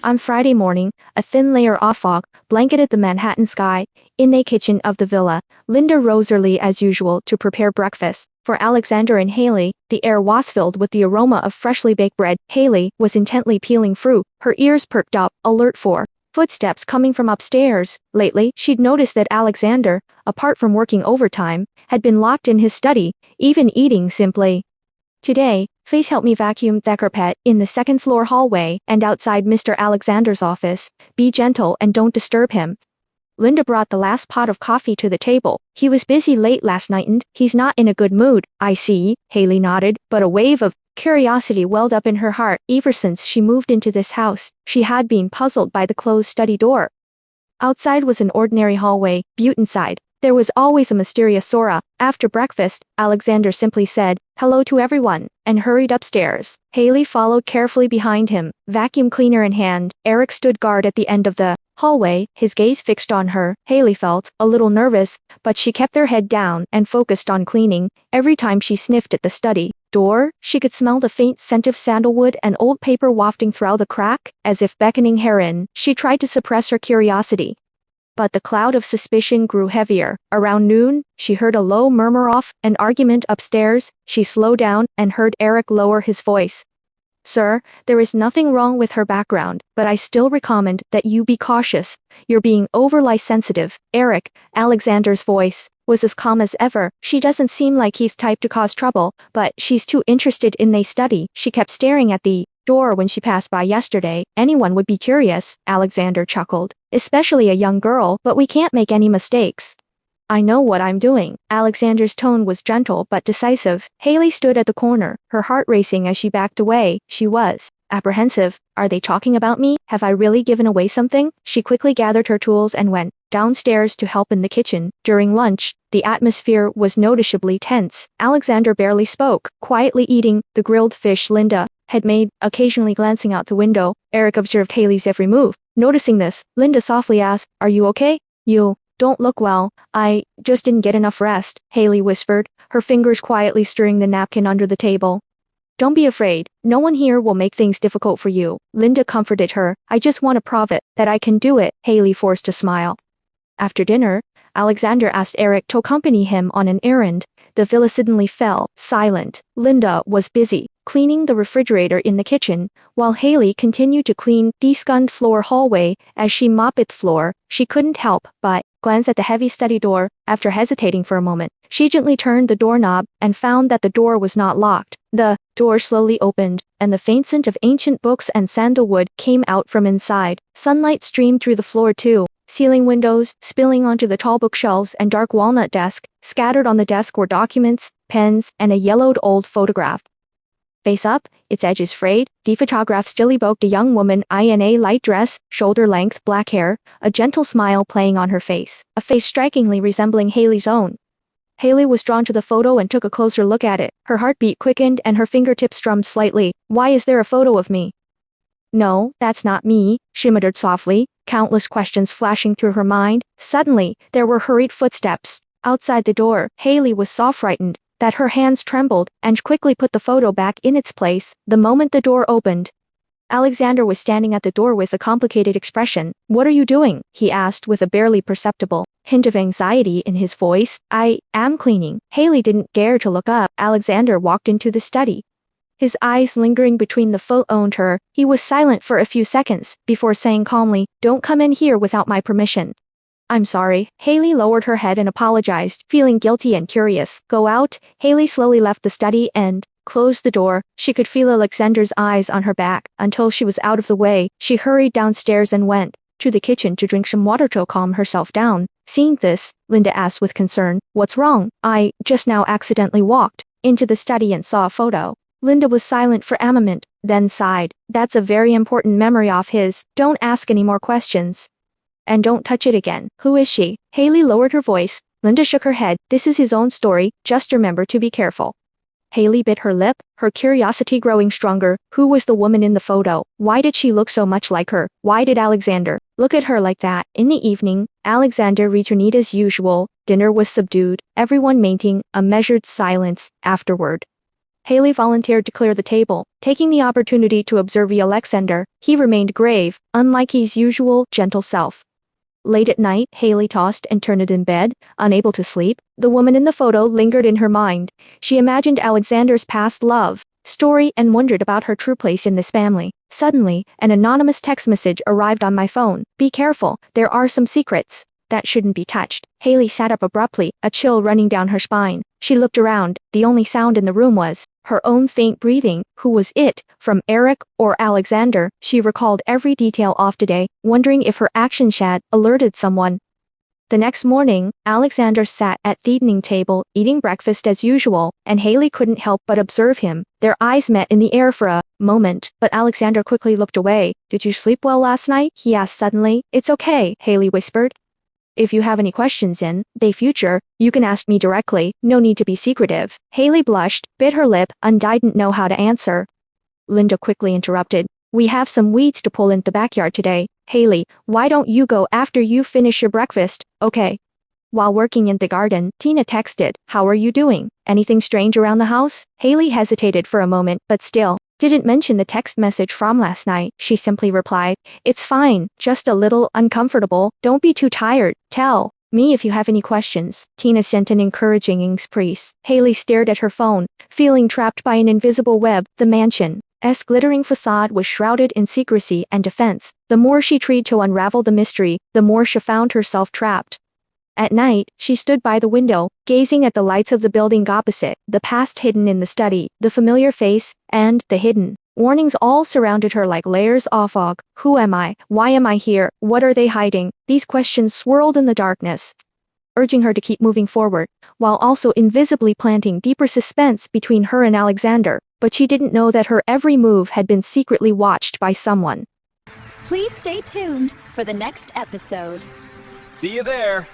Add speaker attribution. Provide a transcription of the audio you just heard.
Speaker 1: On Friday morning, a thin layer of fog blanketed the Manhattan sky. In the kitchen of the villa, Linda rose early as usual to prepare breakfast. For Alexander and Haley, the air was filled with the aroma of freshly baked bread. Haley was intently peeling fruit, her ears perked up, alert for footsteps coming from upstairs. Lately, she'd noticed that Alexander, apart from working overtime, had been locked in his study, even eating simply. Today, please help me vacuum the carpet in the second-floor hallway and outside Mr. Alexander's office. Be gentle and don't disturb him. Linda brought the last pot of coffee to the table. He was busy late last night and he's not in a good mood. I see, Haley nodded, but a wave of curiosity welled up in her heart. Ever since she moved into this house, she had been puzzled by the closed study door. Outside was an ordinary hallway, but inside, there was always a mysterious aura. After breakfast, Alexander simply said, "Hello to everyone," and hurried upstairs. Haley followed carefully behind him, vacuum cleaner in hand. Eric stood guard at the end of the hallway, his gaze fixed on her. Haley felt a little nervous, but she kept her head down and focused on cleaning. Every time she sniffed at the study door, she could smell the faint scent of sandalwood and old paper wafting through the crack, as if beckoning her in. She tried to suppress her curiosity, but the cloud of suspicion grew heavier. Around noon, she heard a low murmur of an argument upstairs. She slowed down and heard Eric lower his voice. "Sir, there is nothing wrong with her background, but I still recommend that you be cautious. You're being overly sensitive." Eric, Alexander's voice, was as calm as ever. "She doesn't seem like he's type to cause trouble, but she's too interested in the study. She kept staring at the door when she passed by yesterday. Anyone would be curious." Alexander chuckled. "Especially a young girl, but we can't make any mistakes." "I know what I'm doing." Alexander's tone was gentle but decisive. Haley stood at the corner, her heart racing as she backed away. She was apprehensive. "Are they talking about me? Have I really given away something?" She quickly gathered her tools and went downstairs to help in the kitchen. During lunch, the atmosphere was noticeably tense. Alexander barely spoke, quietly eating the grilled fish Linda had made, occasionally glancing out the window. Eric observed Haley's every move. Noticing this, Linda softly asked, "Are you okay? You don't look well." "I just didn't get enough rest," Haley whispered, her fingers quietly stirring the napkin under the table. "Don't be afraid. No one here will make things difficult for you," Linda comforted her. "I just want to prove it, that I can do it." Haley forced a smile. After dinner, Alexander asked Eric to accompany him on an errand. The villa suddenly fell silent. Linda was busy cleaning the refrigerator in the kitchen, while Haley continued to clean the scund floor hallway. As she mopped the floor, she couldn't help but glance at the heavy study door. After hesitating for a moment, she gently turned the doorknob and found that the door was not locked. The door slowly opened, and the faint scent of ancient books and sandalwood came out from inside. Sunlight streamed through the floor too. Ceiling windows, spilling onto the tall bookshelves and dark walnut desk. Scattered on the desk were documents, pens, and a yellowed old photograph. Face up, its edges frayed, the photograph still evoked a young woman in a light dress, shoulder-length black hair, a gentle smile playing on her face, a face strikingly resembling Haley's own. Haley was drawn to the photo and took a closer look at it. Her heartbeat quickened and her fingertips drummed slightly. "Why is there a photo of me?" "No, that's not me," she muttered softly, countless questions flashing through her mind. Suddenly, there were hurried footsteps outside the door. Haley was so frightened that her hands trembled, and quickly put the photo back in its place. The moment the door opened, Alexander was standing at the door with a complicated expression. "What are you doing?" he asked with a barely perceptible hint of anxiety in his voice. "I am cleaning." Haley didn't dare to look up. Alexander walked into the study, his eyes lingering between the photo and her. He was silent for a few seconds, before saying calmly, "Don't come in here without my permission." "I'm sorry." Haley lowered her head and apologized, feeling guilty and curious. "Go out." Haley slowly left the study and closed the door. She could feel Alexander's eyes on her back. Until she was out of the way, she hurried downstairs and went to the kitchen to drink some water to calm herself down. Seeing this, Linda asked with concern, "What's wrong?" "I just now accidentally walked into the study and saw a photo." Linda was silent for a moment, then sighed. "That's a very important memory of his. Don't ask any more questions. And don't touch it again." "Who is she?" Haley lowered her voice. Linda shook her head. "This is his own story, just remember to be careful." Haley bit her lip, her curiosity growing stronger. Who was the woman in the photo? Why did she look so much like her? Why did Alexander look at her like that? In the evening, Alexander returned as usual. Dinner was subdued, everyone maintaining a measured silence. Afterward, Haley volunteered to clear the table, taking the opportunity to observe Alexander. He remained grave, unlike his usual gentle self. Late at night, Haley tossed and turned in bed, unable to sleep. The woman in the photo lingered in her mind. She imagined Alexander's past love story and wondered about her true place in this family. Suddenly, an anonymous text message arrived on my phone. Be careful, there are some secrets that shouldn't be touched. Haley sat up abruptly, a chill running down her spine. She looked around. The only sound in the room was her own faint breathing. Who was it? From Eric or Alexander? She recalled every detail of today, wondering if her actions had alerted someone. The next morning, Alexander sat at the evening table, eating breakfast as usual, and Haley couldn't help but observe him. Their eyes met in the air for a moment, but Alexander quickly looked away. Did you sleep well last night? He asked suddenly. It's okay, Haley whispered. If you have any questions in the future, you can ask me directly, no need to be secretive. Haley blushed, bit her lip, and didn't know how to answer. Linda quickly interrupted. We have some weeds to pull in the backyard today. Haley, why don't you go after you finish your breakfast? Okay. While working in the garden, Tina texted, how are you doing? Anything strange around the house? Haley hesitated for a moment, but still didn't mention the text message from last night. She simply replied, it's fine, just a little uncomfortable. Don't be too tired. Tell me if you have any questions. Tina sent an encouraging express. Haley stared at her phone, feeling trapped by an invisible web. The mansion's glittering facade was shrouded in secrecy and defense. The more she tried to unravel the mystery, the more she found herself trapped. At night, she stood by the window, gazing at the lights of the building opposite, the past hidden in the study, the familiar face, and the hidden warnings all surrounded her like layers of fog. Who am I? Why am I here? What are they hiding? These questions swirled in the darkness, urging her to keep moving forward, while also invisibly planting deeper suspense between her and Alexander. But she didn't know that her every move had been secretly watched by someone.
Speaker 2: Please stay tuned for the next episode.
Speaker 3: See you there.